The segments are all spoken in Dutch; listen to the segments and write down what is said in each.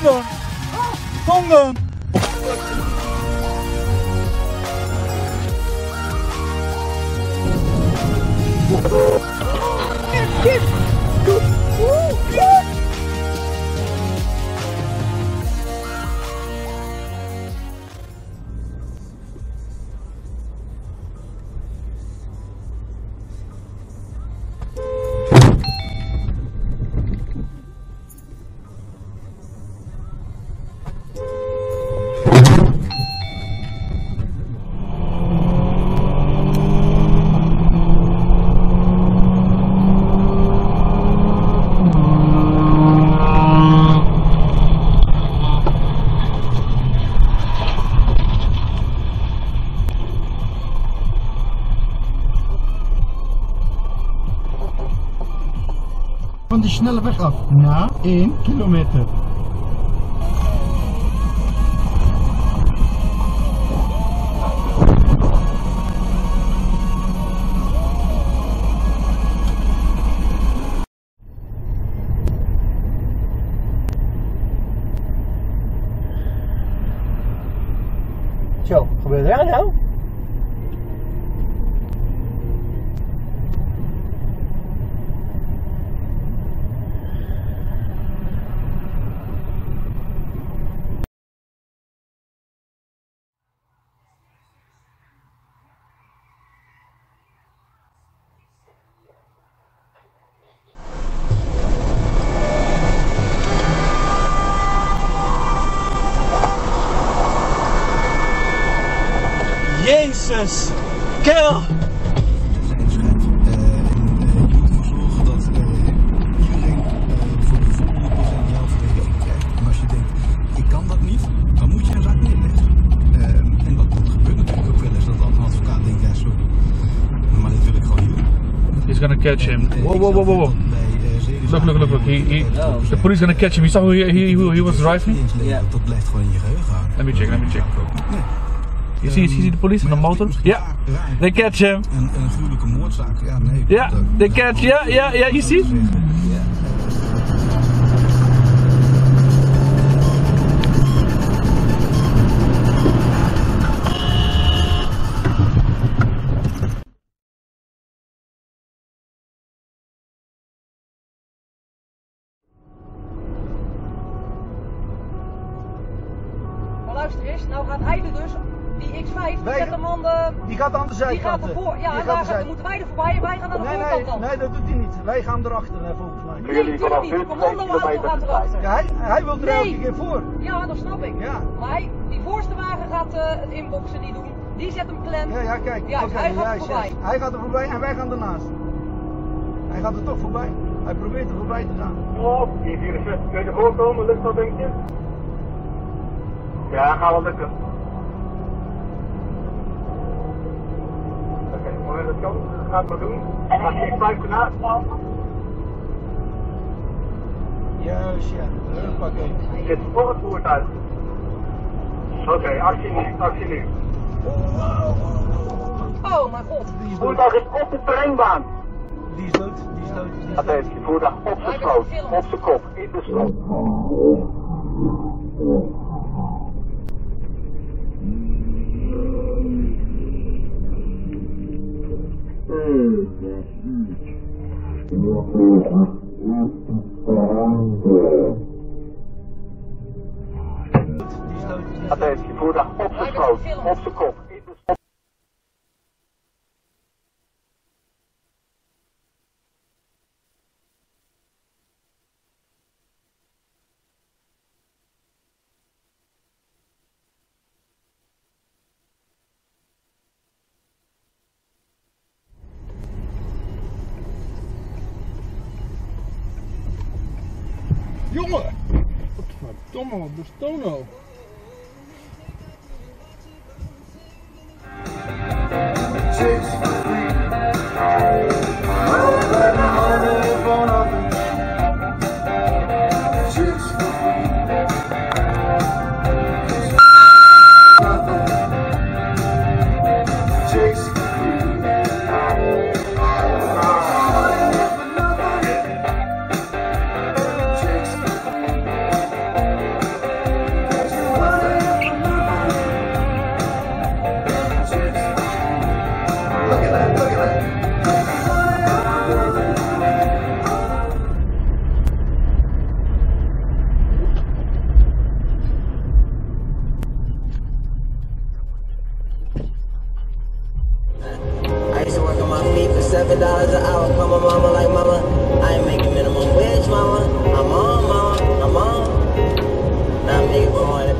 dan! Kom dan! Van die snelle weg af na 1 kilometer. Zo, gebeurt er nou? Jezus! Kerel! Zijn schijnt. Je moet ervoor zorgen dat iedereen voor de volgende procent jouw vereniging krijgt. En als je denkt, ik kan dat niet, dan moet je een zaak neerleggen. En dat gebeurt natuurlijk ook wel eens, dat een advocaat denkt, ja sorry, maar dit wil ik gewoon niet doen. He's gonna catch him. Whoa. Look. The police gonna catch him. You saw who he was driving? Dat blijft gewoon in je geheugen hangen. Let me check. You see the police on the motor? Yeah, they catch him. Een gruwelijke moordzaak, ja nee. Yeah, they catch, yeah, you see? Maar luister eens, nou gaat hij er dus, die X5, die zet hem aan de... Die gaat aan de zijkant. Die gaat ervoor, ja, en dan moeten wij er voorbij en wij gaan aan de voorkant dan. Nee, dat doet hij niet. Wij gaan erachter volgens mij. Nee, natuurlijk niet. De commandoauto gaat erachter. Ja, hij wil er elke keer voor. Ja, dat snap ik. Ja. Maar die voorste wagen gaat het inboxen niet doen. Die zet hem klem. Ja, kijk. Ja, hij gaat er voorbij. Hij gaat er voorbij en wij gaan ernaast. Hij gaat er toch voorbij. Hij probeert er voorbij te gaan. Oh, die 64 kun je voorkomen, lukt dat denk je? Ja, gaat wel lukken. Oké, maar dat kan, dat gaat maar doen. Als je X5 ernaast staat. Juist, ja. Huppakee. Zit voor het voertuig. Oké, actie nu. Oh mijn god. Het voertuig is op de treinbaan. Die is dood. Attentie, voertuig op zijn schoot, op zijn kop, in de strop. Attentie, voertuig op zijn schoot, op zijn kop, in de strop. Jongen! Godverdomme, wat is Tono? $100 an hour. Call my mama like mama, I ain't making minimum wage, mama. I'm on, mama, I'm on. Now I'm making 400.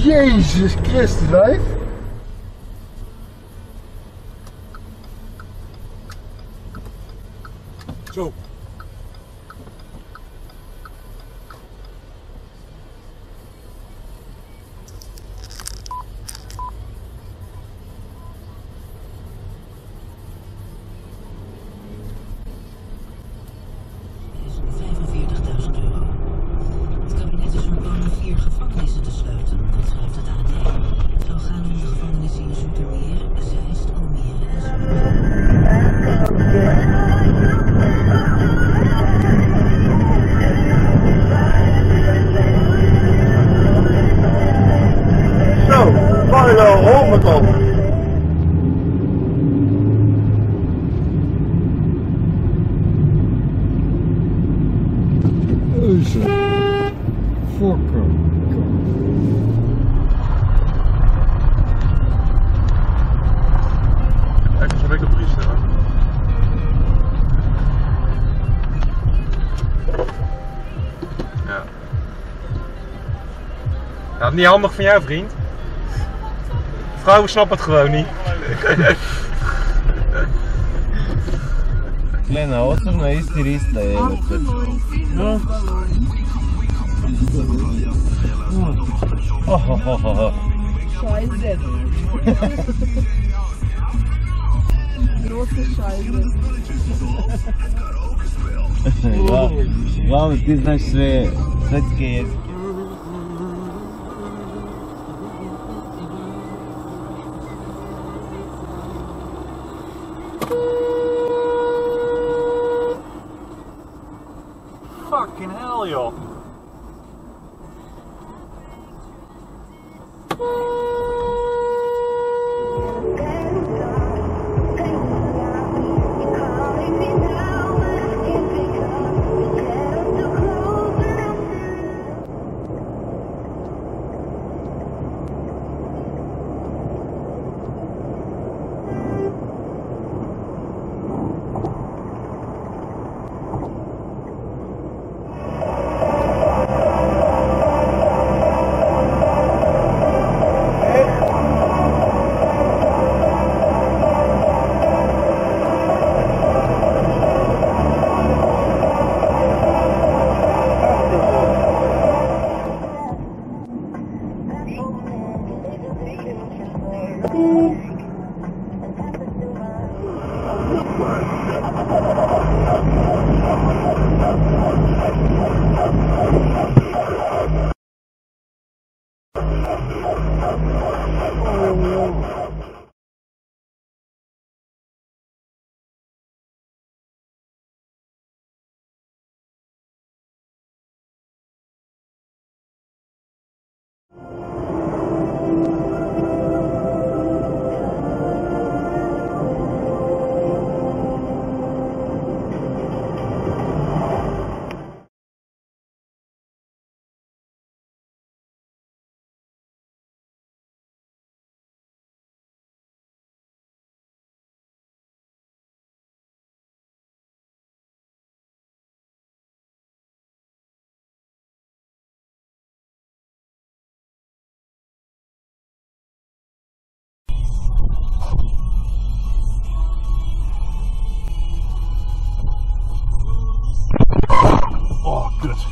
Jezus Christus, wijf. Zo. Het kabinet is van plan 4 gevangenissen te sluiten, dat schrijft het AD. Het zal gaan om de gevangenissen in Zoetermeer, Zeist, Almere en Zo, vuile hommekop. Fokker. Kijk eens een week op priester. Ja. Dat is niet handig van jou, vriend. Vrouwen snappen het gewoon niet. Lena, 8 na isti list da je. Scheiße. Große Scheiße. Wow, ti znaš sve svetske jezike. Fucking hell, joh.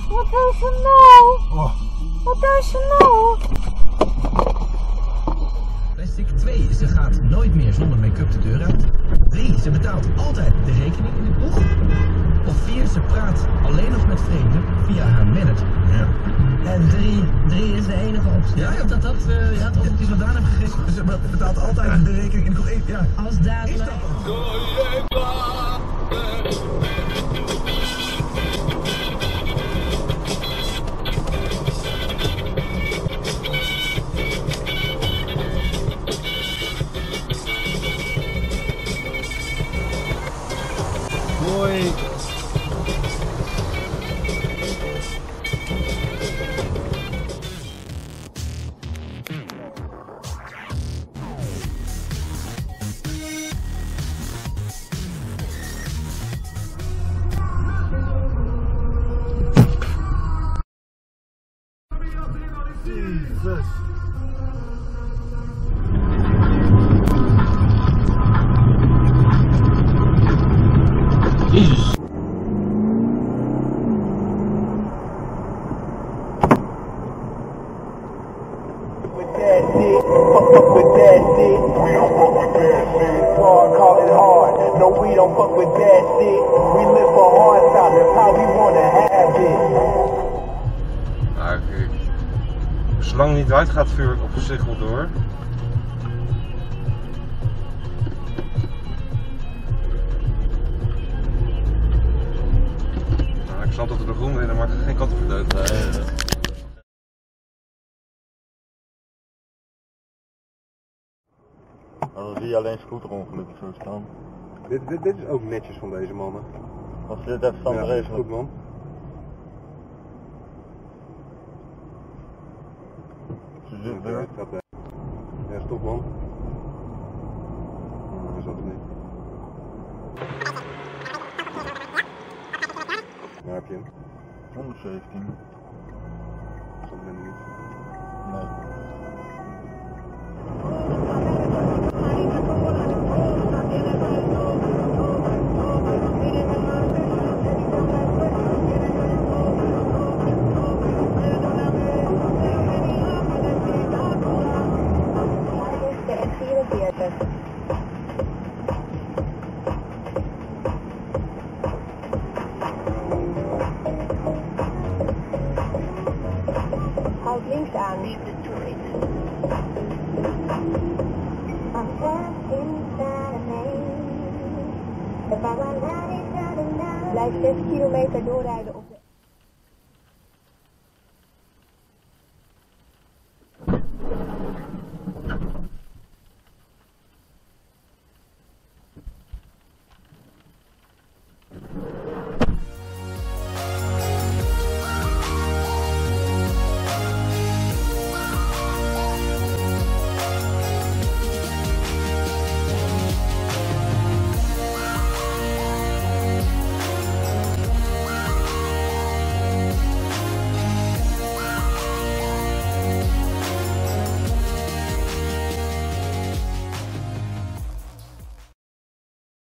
Wat is er nou? Wat is er nou? Plastic 2. Ze gaat nooit meer zonder make-up de deur uit. 3. Ze betaalt altijd de rekening in de kroeg. Of 4. Ze praat alleen nog met vreemden via haar manager. Ja. En 3 is de enige optie. Ja, dat is wat Daan heeft gegeten. Ze betaalt altijd de rekening in de kroeg. Ja. Als dadelijk. Mooi. Jesus. Jezus. Fuck with that shit. We don't fuck with that shit. Hard, call it hard. No, we don't fuck with that shit. We live for hard time. That's how we wanna have it. Nou, zolang het niet uit gaat, vuur ik op zich wel door. Nou, ik snap dat er de groen in, maar ik ga geen katten verdoven. Dan zie je alleen scooterongelukken zo staan. Dit is ook netjes van deze mannen. Als je dit even stand ja, regelen. Goed man. Ze zit er. Ja, stop man. Dat zat er niet. Waar heb je hem? 117. Dat ben ik niet. Nee. Houd links aan. Blijf 6 kilometer doorrijden op